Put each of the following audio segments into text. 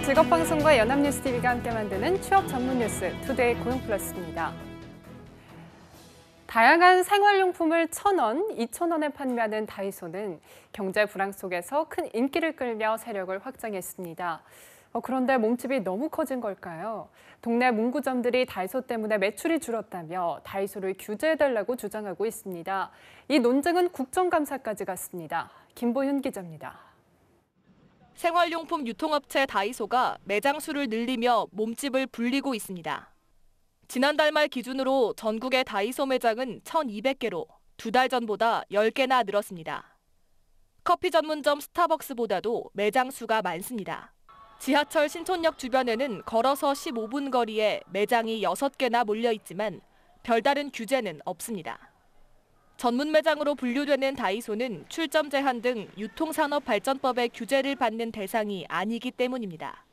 직업 방송과 연합뉴스 TV가 함께 만드는 취업 전문 뉴스 투데이 고용 플러스입니다. 다양한 생활용품을 1,000원, 2,000원에 판매하는 다이소는 경제 불황 속에서 큰 인기를 끌며 세력을 확장했습니다. 그런데 몸집이 너무 커진 걸까요? 동네 문구점들이 다이소 때문에 매출이 줄었다며 다이소를 규제해달라고 주장하고 있습니다. 이 논쟁은 국정감사까지 갔습니다. 김보윤 기자입니다. 생활용품 유통업체 다이소가 매장 수를 늘리며 몸집을 불리고 있습니다. 지난달 말 기준으로 전국의 다이소 매장은 1,200개로 2달 전보다 10개나 늘었습니다. 커피 전문점 스타벅스보다도 매장 수가 많습니다. 지하철 신촌역 주변에는 걸어서 15분 거리에 매장이 6개나 몰려 있지만 별다른 규제는 없습니다. 전문 매장으로 분류되는 다이소는 출점 제한 등 유통산업발전법의 규제를 받는 대상이 아니기 때문입니다.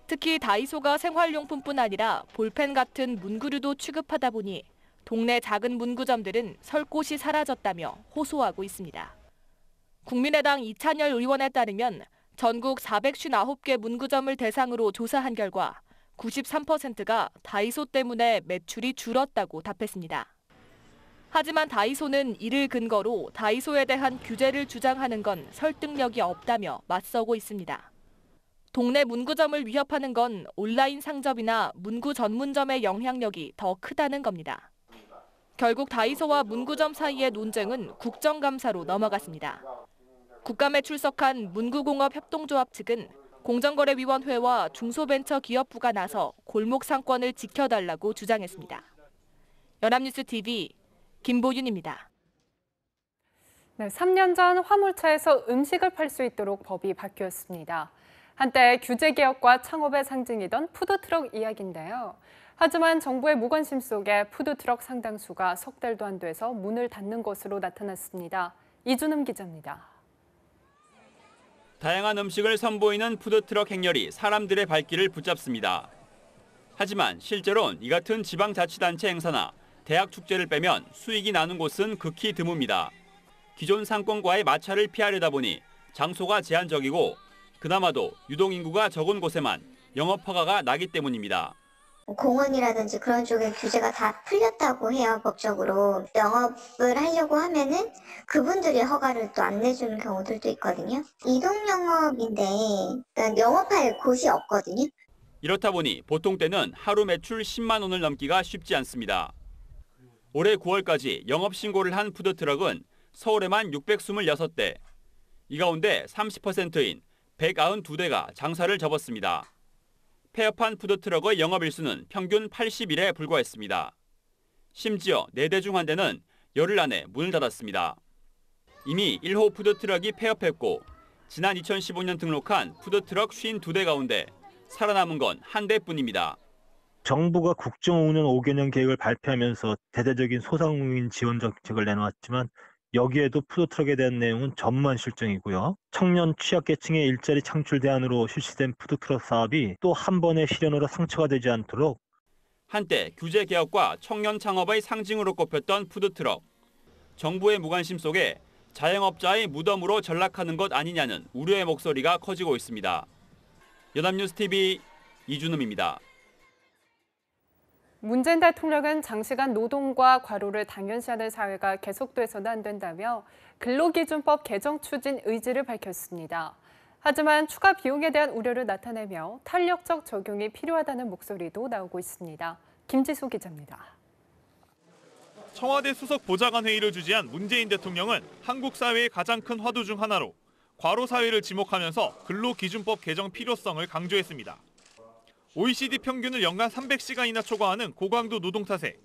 특히 다이소가 생활용품뿐 아니라 볼펜 같은 문구류도 취급하다 보니 동네 작은 문구점들은 설 곳이 사라졌다며 호소하고 있습니다. 국민의당 이찬열 의원에 따르면 전국 459개 문구점을 대상으로 조사한 결과 93%가 다이소 때문에 매출이 줄었다고 답했습니다. 하지만 다이소는 이를 근거로 다이소에 대한 규제를 주장하는 건 설득력이 없다며 맞서고 있습니다. 동네 문구점을 위협하는 건 온라인 상점이나 문구 전문점의 영향력이 더 크다는 겁니다. 결국 다이소와 문구점 사이의 논쟁은 국정감사로 넘어갔습니다. 국감에 출석한 문구공업협동조합 측은 공정거래위원회와 중소벤처기업부가 나서 골목 상권을 지켜달라고 주장했습니다. 연합뉴스 TV 김보윤입니다. 네, 3년 전 화물차에서 음식을 팔 수 있도록 법이 바뀌었습니다. 한때 규제개혁과 창업의 상징이던 푸드트럭 이야기인데요. 하지만 정부의 무관심 속에 푸드트럭 상당수가 석 달도 안 돼서 문을 닫는 것으로 나타났습니다. 이준음 기자입니다. 다양한 음식을 선보이는 푸드트럭 행렬이 사람들의 발길을 붙잡습니다. 하지만 실제로는 이 같은 지방자치단체 행사나 대학 축제를 빼면 수익이 나는 곳은 극히 드뭅니다. 기존 상권과의 마찰을 피하려다 보니 장소가 제한적이고 그나마도 유동인구가 적은 곳에만 영업 허가가 나기 때문입니다. 공원이라든지 그런 쪽에 규제가 다 풀렸다고 해요, 법적으로. 영업을 하려고 하면은 그분들이 허가를 또 안 내주는 경우들도 있거든요. 이동 영업인데 영업할 곳이 없거든요. 이렇다 보니 보통 때는 하루 매출 10만 원을 넘기가 쉽지 않습니다. 올해 9월까지 영업 신고를 한 푸드트럭은 서울에만 626대, 이 가운데 30%인 192대가 장사를 접었습니다. 폐업한 푸드트럭의 영업일수는 평균 80일에 불과했습니다. 심지어 4대 중 1대는 열흘 안에 문을 닫았습니다. 이미 1호 푸드트럭이 폐업했고 지난 2015년 등록한 푸드트럭 52대 가운데 살아남은 건 1대뿐입니다. 정부가 국정 5년 5개년 계획을 발표하면서 대대적인 소상공인 지원 정책을 내놓았지만 여기에도 푸드트럭에 대한 내용은 전무한 실정이고요. 청년 취약계층의 일자리 창출 대안으로 실시된 푸드트럭 사업이 또 한 번의 시련으로 상처가 되지 않도록 한때 규제 개혁과 청년 창업의 상징으로 꼽혔던 푸드트럭. 정부의 무관심 속에 자영업자의 무덤으로 전락하는 것 아니냐는 우려의 목소리가 커지고 있습니다. 연합뉴스 TV 이준음입니다. 문재인 대통령은 장시간 노동과 과로를 당연시하는 사회가 계속돼서는 안 된다며 근로기준법 개정 추진 의지를 밝혔습니다. 하지만 추가 비용에 대한 우려를 나타내며 탄력적 적용이 필요하다는 목소리도 나오고 있습니다. 김지수 기자입니다. 청와대 수석 보좌관 회의를 주재한 문재인 대통령은 한국 사회의 가장 큰 화두 중 하나로 과로 사회를 지목하면서 근로기준법 개정 필요성을 강조했습니다. OECD 평균을 연간 300시간이나 초과하는 고강도 노동 탓에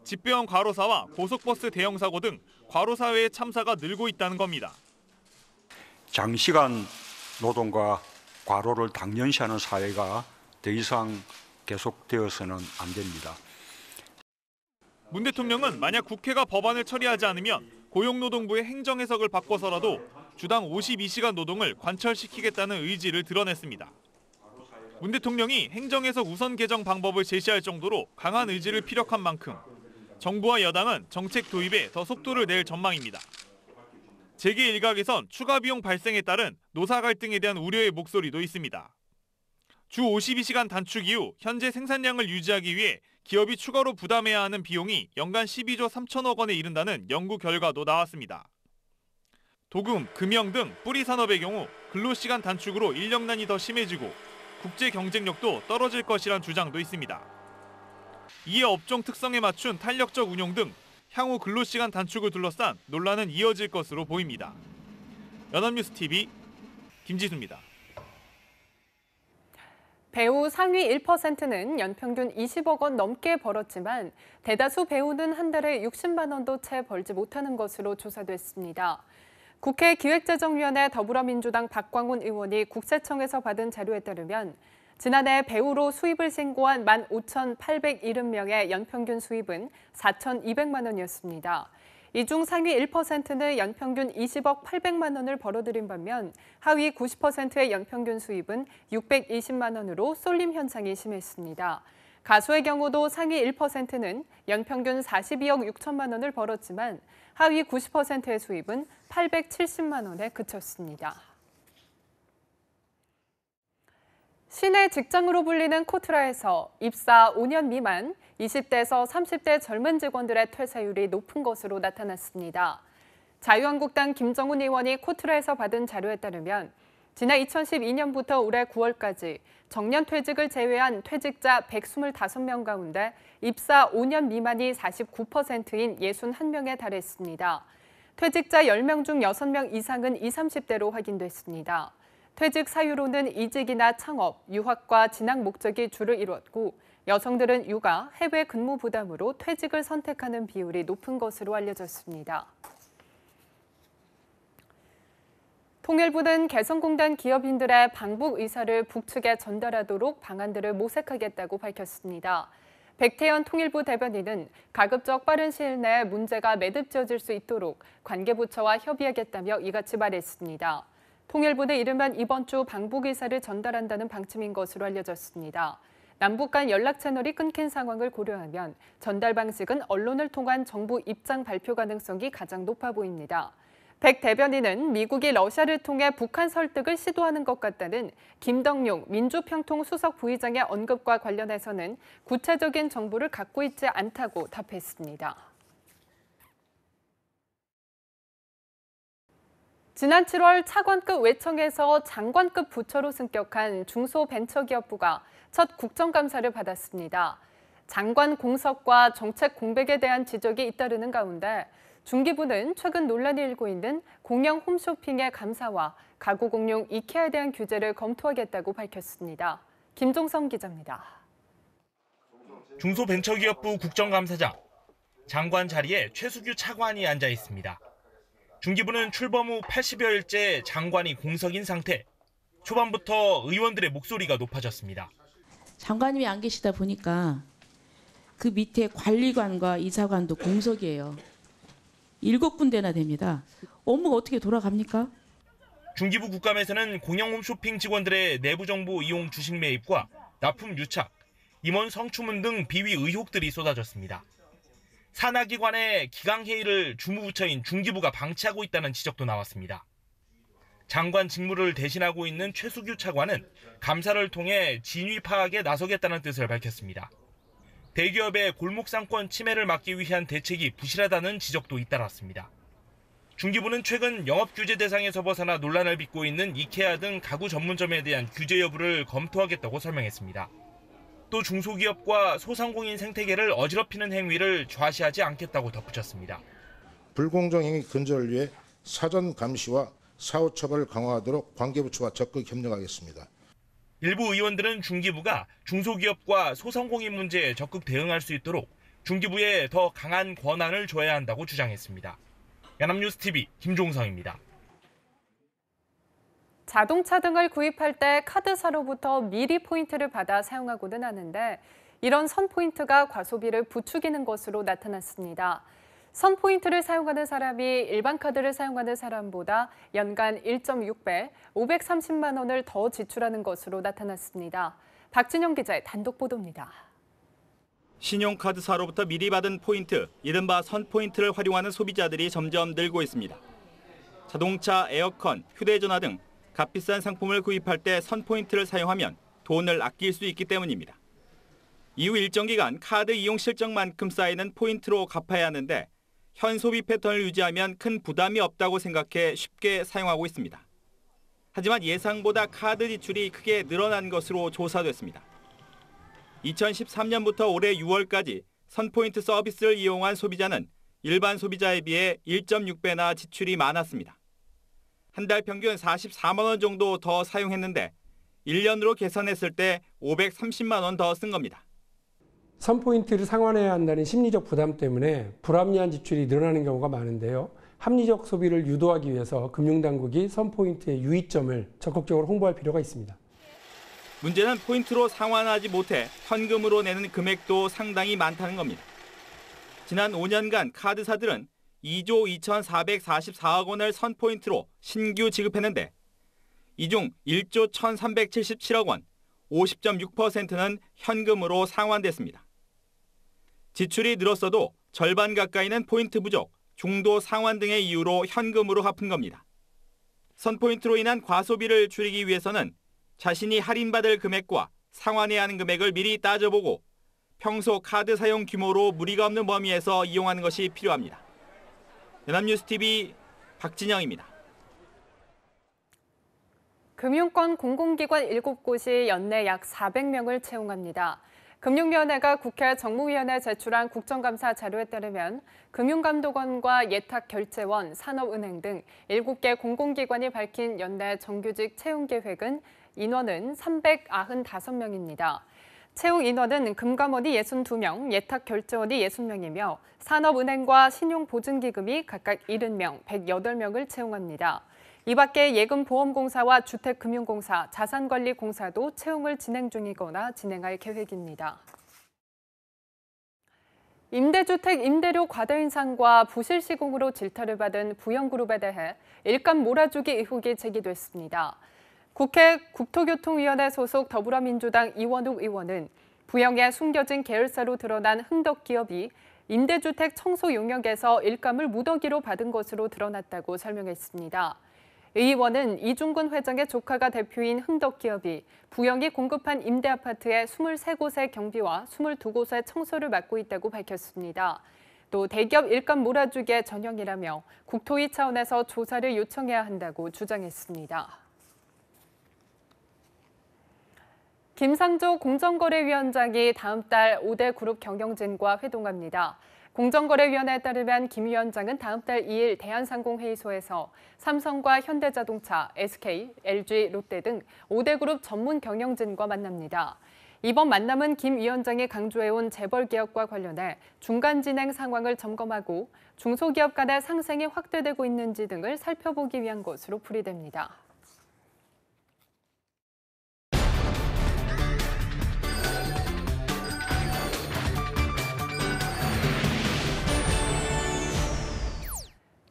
집배원 과로사와 고속버스 대형 사고 등 과로 사회의 참사가 늘고 있다는 겁니다. 장시간 노동과 과로를 당연시하는 사회가 더 이상 계속되어서는 안 됩니다. 문 대통령은 만약 국회가 법안을 처리하지 않으면 고용노동부의 행정해석을 바꿔서라도 주당 52시간 노동을 관철시키겠다는 의지를 드러냈습니다. 문 대통령이 행정해석 우선 개정 방법을 제시할 정도로 강한 의지를 피력한 만큼 정부와 여당은 정책 도입에 더 속도를 낼 전망입니다. 재계 일각에선 추가 비용 발생에 따른 노사 갈등에 대한 우려의 목소리도 있습니다. 주 52시간 단축 이후 현재 생산량을 유지하기 위해 기업이 추가로 부담해야 하는 비용이 연간 12조 3천억 원에 이른다는 연구 결과도 나왔습니다. 도금, 금형 등 뿌리 산업의 경우 근로시간 단축으로 인력난이 더 심해지고 국제 경쟁력도 떨어질 것이란 주장도 있습니다. 이에 업종 특성에 맞춘 탄력적 운용 등 향후 근로시간 단축을 둘러싼 논란은 이어질 것으로 보입니다. 연합뉴스TV 김지수입니다. 배우 상위 1%는 연평균 20억 원 넘게 벌었지만 대다수 배우는 한 달에 60만 원도 채 벌지 못하는 것으로 조사됐습니다. 국회 기획재정위원회 더불어민주당 박광훈 의원이 국세청에서 받은 자료에 따르면 지난해 배우로 수입을 신고한 15,870명의 연평균 수입은 4,200만 원이었습니다. 이 중 상위 1%는 연평균 20억 800만 원을 벌어들인 반면 하위 90%의 연평균 수입은 620만 원으로 쏠림 현상이 심했습니다. 가수의 경우도 상위 1%는 연평균 42억 6천만 원을 벌었지만 하위 90%의 수입은 870만 원에 그쳤습니다. 시내 직장으로 불리는 코트라에서 입사 5년 미만 20대에서 30대 젊은 직원들의 퇴사율이 높은 것으로 나타났습니다. 자유한국당 김정훈 의원이 코트라에서 받은 자료에 따르면 지난 2012년부터 올해 9월까지 정년퇴직을 제외한 퇴직자 125명 가운데 입사 5년 미만이 49%인 61명에 달했습니다. 퇴직자 10명 중 6명 이상은 20, 30대로 확인됐습니다. 퇴직 사유로는 이직이나 창업, 유학과 진학 목적이 주를 이뤘고 여성들은 육아, 해외 근무 부담으로 퇴직을 선택하는 비율이 높은 것으로 알려졌습니다. 통일부는 개성공단 기업인들의 방북 의사를 북측에 전달하도록 방안들을 모색하겠다고 밝혔습니다. 백태현 통일부 대변인은 가급적 빠른 시일 내에 문제가 매듭지어질 수 있도록 관계부처와 협의하겠다며 이같이 말했습니다. 통일부는 이르면 이번 주 방북 의사를 전달한다는 방침인 것으로 알려졌습니다. 남북 간 연락 채널이 끊긴 상황을 고려하면 전달 방식은 언론을 통한 정부 입장 발표 가능성이 가장 높아 보입니다. 백 대변인은 미국이 러시아를 통해 북한 설득을 시도하는 것 같다는 김덕용 민주평통 수석 부의장의 언급과 관련해서는 구체적인 정보를 갖고 있지 않다고 답했습니다. 지난 7월 차관급 외청에서 장관급 부처로 승격한 중소벤처기업부가 첫 국정감사를 받았습니다. 장관 공석과 정책 공백에 대한 지적이 잇따르는 가운데 중기부는 최근 논란이 일고 있는 공영 홈쇼핑의 감사와 가구 공용 이케아에 대한 규제를 검토하겠다고 밝혔습니다. 김종성 기자입니다. 중소벤처기업부 국정감사장, 장관 자리에 최수규 차관이 앉아 있습니다. 중기부는 출범 후 80여일째 장관이 공석인 상태. 초반부터 의원들의 목소리가 높아졌습니다. 장관님이 안 계시다 보니까 그 밑에 관리관과 이사관도 공석이에요. 7군데나 됩니다. 업무가 어떻게 돌아갑니까? 중기부 국감에서는 공영 홈쇼핑 직원들의 내부 정보 이용 주식 매입과 납품 유착, 임원 성추문 등 비위 의혹들이 쏟아졌습니다. 산하기관의 기강회의를 주무부처인 중기부가 방치하고 있다는 지적도 나왔습니다. 장관 직무를 대신하고 있는 최수규 차관은 감사를 통해 진위 파악에 나서겠다는 뜻을 밝혔습니다. 대기업의 골목상권 침해를 막기 위한 대책이 부실하다는 지적도 잇따랐습니다. 중기부는 최근 영업규제 대상에서 벗어나 논란을 빚고 있는 이케아 등 가구 전문점에 대한 규제 여부를 검토하겠다고 설명했습니다. 또 중소기업과 소상공인 생태계를 어지럽히는 행위를 좌시하지 않겠다고 덧붙였습니다. 불공정 행위 근절을 위해 사전 감시와 사후 처벌을 강화하도록 관계부처와 적극 협력하겠습니다. 일부 의원들은 중기부가 중소기업과 소상공인 문제에 적극 대응할 수 있도록 중기부에 더 강한 권한을 줘야 한다고 주장했습니다. 연합뉴스TV 김종성입니다. 자동차 등을 구입할 때 카드사로부터 미리 포인트를 받아 사용하고는 하는데 이런 선포인트가 과소비를 부추기는 것으로 나타났습니다. 선포인트를 사용하는 사람이 일반 카드를 사용하는 사람보다 연간 1.6배, 530만 원을 더 지출하는 것으로 나타났습니다. 박진영 기자의 단독 보도입니다. 신용카드사로부터 미리 받은 포인트, 이른바 선포인트를 활용하는 소비자들이 점점 늘고 있습니다. 자동차, 에어컨, 휴대전화 등 값비싼 상품을 구입할 때 선포인트를 사용하면 돈을 아낄 수 있기 때문입니다. 이후 일정 기간 카드 이용 실적만큼 쌓이는 포인트로 갚아야 하는데 현 소비 패턴을 유지하면 큰 부담이 없다고 생각해 쉽게 사용하고 있습니다. 하지만 예상보다 카드 지출이 크게 늘어난 것으로 조사됐습니다. 2013년부터 올해 6월까지 선포인트 서비스를 이용한 소비자는 일반 소비자에 비해 1.6배나 지출이 많았습니다. 한 달 평균 44만 원 정도 더 사용했는데 1년으로 계산했을 때 530만 원 더 쓴 겁니다. 선포인트를 상환해야 한다는 심리적 부담 때문에 불합리한 지출이 늘어나는 경우가 많은데요. 합리적 소비를 유도하기 위해서 금융당국이 선포인트의 유의점을 적극적으로 홍보할 필요가 있습니다. 문제는 포인트로 상환하지 못해 현금으로 내는 금액도 상당히 많다는 겁니다. 지난 5년간 카드사들은 2조 2,444억 원을 선포인트로 신규 지급했는데 이 중 1조 1,377억 원, 50.6%는 현금으로 상환됐습니다. 지출이 늘었어도 절반 가까이는 포인트 부족, 중도 상환 등의 이유로 현금으로 갚은 겁니다. 선포인트로 인한 과소비를 줄이기 위해서는 자신이 할인받을 금액과 상환해야 하는 금액을 미리 따져보고 평소 카드 사용 규모로 무리가 없는 범위에서 이용하는 것이 필요합니다. 연합뉴스TV 박진영입니다. 금융권 공공기관 7곳이 연내 약 400명을 채용합니다. 금융위원회가 국회 정무위원회에 제출한 국정감사 자료에 따르면 금융감독원과 예탁결제원, 산업은행 등 7개 공공기관이 밝힌 연내 정규직 채용 계획은 인원은 395명입니다. 채용 인원은 금감원이 62명, 예탁결제원이 60명이며 산업은행과 신용보증기금이 각각 70명, 108명을 채용합니다. 이 밖에 예금보험공사와 주택금융공사, 자산관리공사도 채용을 진행 중이거나 진행할 계획입니다. 임대주택 임대료 과다 인상과 부실 시공으로 질타를 받은 부영그룹에 대해 일감 몰아주기 의혹이 제기됐습니다. 국회 국토교통위원회 소속 더불어민주당 이원욱 의원은 부영의 숨겨진 계열사로 드러난 흥덕기업이 임대주택 청소 용역에서 일감을 무더기로 받은 것으로 드러났다고 설명했습니다. 의 의원은 이중근 회장의 조카가 대표인 흥덕기업이 부영이 공급한 임대아파트의 23곳의 경비와 22곳의 청소를 맡고 있다고 밝혔습니다. 또 대기업 일감 몰아주기의 전형이라며 국토위 차원에서 조사를 요청해야 한다고 주장했습니다. 김상조 공정거래위원장이 다음 달 5대 그룹 경영진과 회동합니다. 공정거래위원회에 따르면 김 위원장은 다음 달 2일 대한상공회의소에서 삼성과 현대자동차, SK, LG, 롯데 등 5대 그룹 전문 경영진과 만납니다. 이번 만남은 김 위원장이 강조해온 재벌 개혁과 관련해 중간 진행 상황을 점검하고 중소기업 간의 상생이 확대되고 있는지 등을 살펴보기 위한 것으로 풀이됩니다.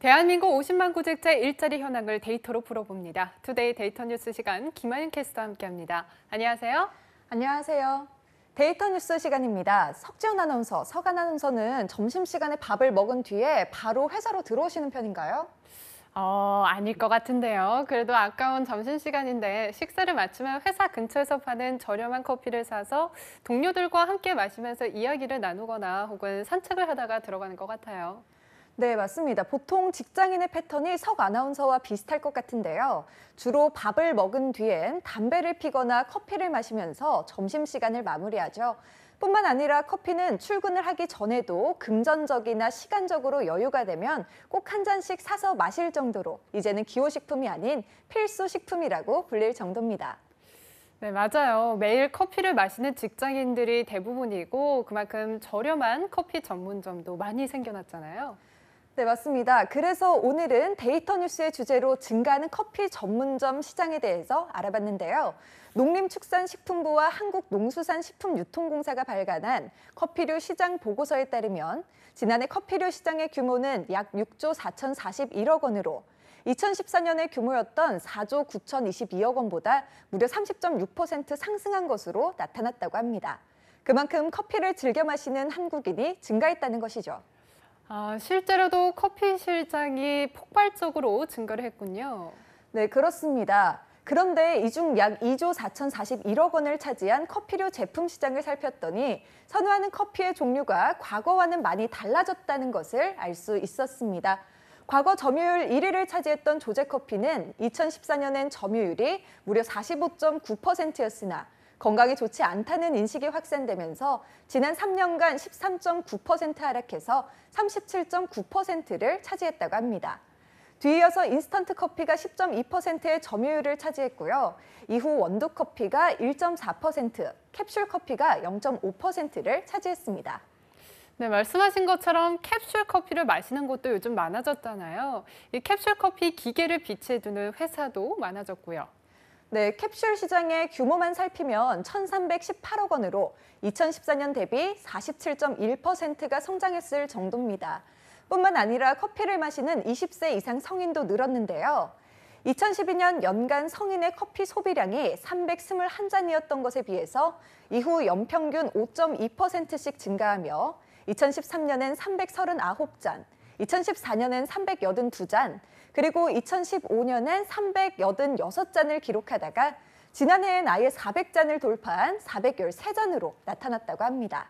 대한민국 50만 구직자 일자리 현황을 데이터로 풀어봅니다. 투데이 데이터 뉴스 시간 김아윤 캐스터와 함께합니다. 안녕하세요. 안녕하세요. 데이터 뉴스 시간입니다. 석지연 아나운서, 서간 아나운서는 점심시간에 밥을 먹은 뒤에 바로 회사로 들어오시는 편인가요? 아닐 것 같은데요. 그래도 아까운 점심시간인데 식사를 마치면 회사 근처에서 파는 저렴한 커피를 사서 동료들과 함께 마시면서 이야기를 나누거나 혹은 산책을 하다가 들어가는 것 같아요. 네, 맞습니다. 보통 직장인의 패턴이 석 아나운서와 비슷할 것 같은데요. 주로 밥을 먹은 뒤엔 담배를 피거나 커피를 마시면서 점심시간을 마무리하죠. 뿐만 아니라 커피는 출근을 하기 전에도 금전적이나 시간적으로 여유가 되면 꼭 한 잔씩 사서 마실 정도로 이제는 기호식품이 아닌 필수 식품이라고 불릴 정도입니다. 네, 맞아요. 매일 커피를 마시는 직장인들이 대부분이고 그만큼 저렴한 커피 전문점도 많이 생겨났잖아요. 네, 맞습니다. 그래서 오늘은 데이터 뉴스의 주제로 증가하는 커피 전문점 시장에 대해서 알아봤는데요. 농림축산식품부와 한국농수산식품유통공사가 발간한 커피류 시장 보고서에 따르면 지난해 커피류 시장의 규모는 약 6조 4,041억 원으로 2014년의 규모였던 4조 9,022억 원보다 무려 30.6% 상승한 것으로 나타났다고 합니다. 그만큼 커피를 즐겨 마시는 한국인이 증가했다는 것이죠. 실제로도 커피 시장이 폭발적으로 증가를 했군요. 네, 그렇습니다. 그런데 이 중 약 2조 4,041억 원을 차지한 커피류 제품 시장을 살폈더니 선호하는 커피의 종류가 과거와는 많이 달라졌다는 것을 알 수 있었습니다. 과거 점유율 1위를 차지했던 조제커피는 2014년엔 점유율이 무려 45.9%였으나 건강에 좋지 않다는 인식이 확산되면서 지난 3년간 13.9% 하락해서 37.9%를 차지했다고 합니다. 뒤이어서 인스턴트 커피가 10.2%의 점유율을 차지했고요. 이후 원두 커피가 1.4%, 캡슐 커피가 0.5%를 차지했습니다. 네, 말씀하신 것처럼 캡슐 커피를 마시는 곳도 요즘 많아졌잖아요. 이 캡슐 커피 기계를 비치해두는 회사도 많아졌고요. 네, 캡슐 시장의 규모만 살피면 1,318억 원으로 2014년 대비 47.1%가 성장했을 정도입니다. 뿐만 아니라 커피를 마시는 20세 이상 성인도 늘었는데요. 2012년 연간 성인의 커피 소비량이 321잔이었던 것에 비해서 이후 연평균 5.2%씩 증가하며 2013년엔 339잔, 2014년엔 382잔, 그리고 2015년엔 386잔을 기록하다가 지난해엔 아예 400잔을 돌파한 413잔으로 나타났다고 합니다.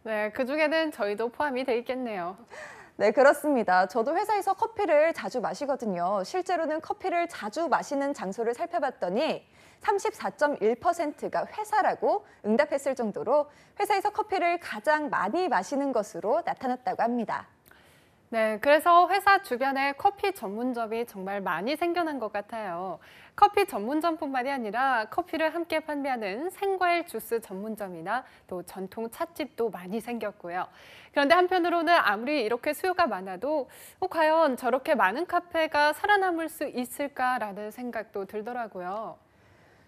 네, 그중에는 저희도 포함이 돼 있겠네요. 네, 그렇습니다. 저도 회사에서 커피를 자주 마시거든요. 실제로는 커피를 자주 마시는 장소를 살펴봤더니 34.1%가 회사라고 응답했을 정도로 회사에서 커피를 가장 많이 마시는 것으로 나타났다고 합니다. 네, 그래서 회사 주변에 커피 전문점이 정말 많이 생겨난 것 같아요. 커피 전문점뿐만이 아니라 커피를 함께 판매하는 생과일 주스 전문점이나 또 전통 찻집도 많이 생겼고요. 그런데 한편으로는 아무리 이렇게 수요가 많아도 과연 저렇게 많은 카페가 살아남을 수 있을까라는 생각도 들더라고요.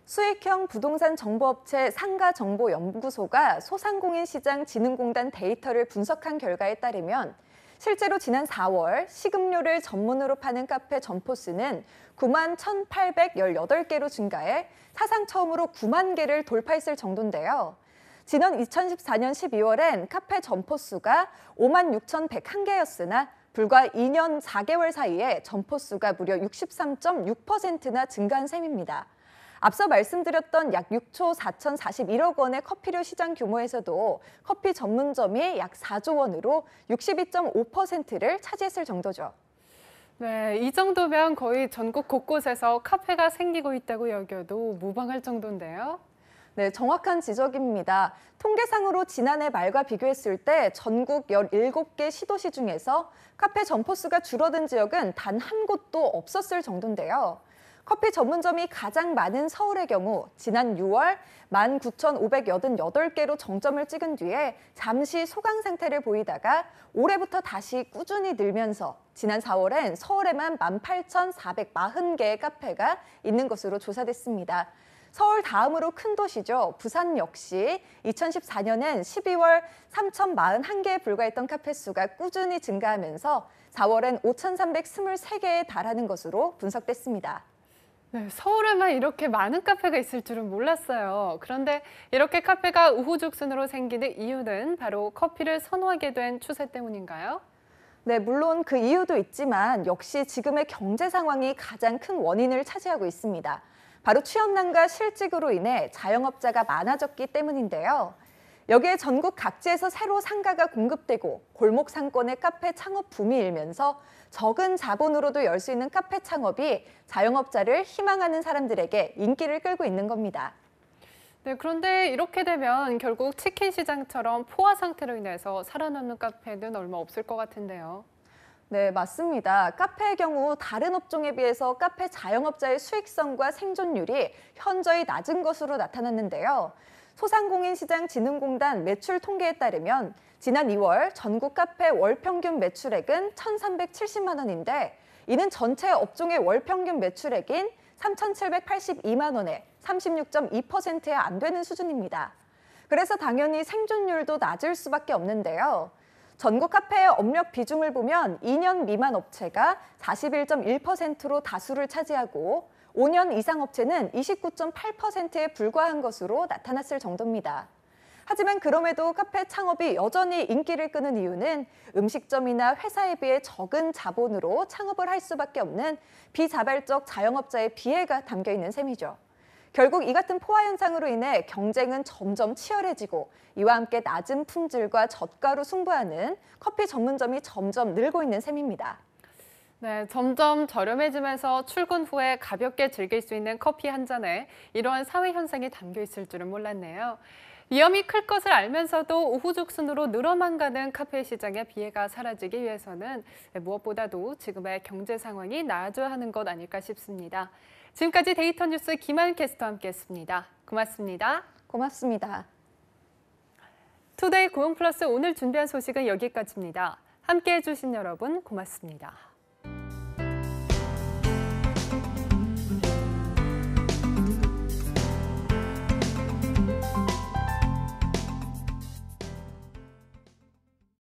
수익형 부동산 정보업체 상가정보연구소가 소상공인시장진흥공단 데이터를 분석한 결과에 따르면 실제로 지난 4월 식음료를 전문으로 파는 카페 점포 수는 9만 1,818개로 증가해 사상 처음으로 9만 개를 돌파했을 정도인데요. 지난 2014년 12월엔 카페 점포 수가 5만 6,101개였으나 불과 2년 4개월 사이에 점포 수가 무려 63.6%나 증가한 셈입니다. 앞서 말씀드렸던 약 6조 4,041억 원의 커피류 시장 규모에서도 커피 전문점이 약 4조 원으로 62.5%를 차지했을 정도죠. 네, 이 정도면 거의 전국 곳곳에서 카페가 생기고 있다고 여겨도 무방할 정도인데요. 네, 정확한 지적입니다. 통계상으로 지난해 말과 비교했을 때 전국 17개 시도시 중에서 카페 점포 수가 줄어든 지역은 단 한 곳도 없었을 정도인데요. 커피 전문점이 가장 많은 서울의 경우 지난 6월 19,588개로 정점을 찍은 뒤에 잠시 소강 상태를 보이다가 올해부터 다시 꾸준히 늘면서 지난 4월엔 서울에만 18,440개의 카페가 있는 것으로 조사됐습니다. 서울 다음으로 큰 도시죠. 부산 역시 2014년엔 12월 3,041개에 불과했던 카페 수가 꾸준히 증가하면서 4월엔 5,323개에 달하는 것으로 분석됐습니다. 네, 서울에만 이렇게 많은 카페가 있을 줄은 몰랐어요. 그런데 이렇게 카페가 우후죽순으로 생기는 이유는 바로 커피를 선호하게 된 추세 때문인가요? 네, 물론 그 이유도 있지만 역시 지금의 경제 상황이 가장 큰 원인을 차지하고 있습니다. 바로 취업난과 실직으로 인해 자영업자가 많아졌기 때문인데요. 여기에 전국 각지에서 새로 상가가 공급되고 골목 상권의 카페 창업 붐이 일면서 적은 자본으로도 열 수 있는 카페 창업이 자영업자를 희망하는 사람들에게 인기를 끌고 있는 겁니다. 네, 그런데 이렇게 되면 결국 치킨 시장처럼 포화 상태로 인해서 살아남는 카페는 얼마 없을 것 같은데요. 네, 맞습니다. 카페의 경우 다른 업종에 비해서 카페 자영업자의 수익성과 생존율이 현저히 낮은 것으로 나타났는데요. 소상공인시장진흥공단 매출 통계에 따르면 지난 2월 전국 카페 월평균 매출액은 1,370만 원인데 이는 전체 업종의 월평균 매출액인 3,782만 원에 36.2%에 안 되는 수준입니다. 그래서 당연히 생존율도 낮을 수밖에 없는데요. 전국 카페의 업력 비중을 보면 2년 미만 업체가 41.1%로 다수를 차지하고 5년 이상 업체는 29.8%에 불과한 것으로 나타났을 정도입니다. 하지만 그럼에도 카페 창업이 여전히 인기를 끄는 이유는 음식점이나 회사에 비해 적은 자본으로 창업을 할 수밖에 없는 비자발적 자영업자의 비애가 담겨 있는 셈이죠. 결국 이 같은 포화 현상으로 인해 경쟁은 점점 치열해지고 이와 함께 낮은 품질과 저가로 승부하는 커피 전문점이 점점 늘고 있는 셈입니다. 네, 점점 저렴해지면서 출근 후에 가볍게 즐길 수 있는 커피 한 잔에 이러한 사회 현상이 담겨 있을 줄은 몰랐네요. 위험이 클 것을 알면서도 우후죽순으로 늘어만 가는 카페 시장의 비애가 사라지기 위해서는 무엇보다도 지금의 경제 상황이 나아져야 하는 것 아닐까 싶습니다. 지금까지 데이터 뉴스 김하윤 캐스터와 함께했습니다. 고맙습니다. 고맙습니다. 투데이 고용플러스 오늘 준비한 소식은 여기까지입니다. 함께해 주신 여러분 고맙습니다.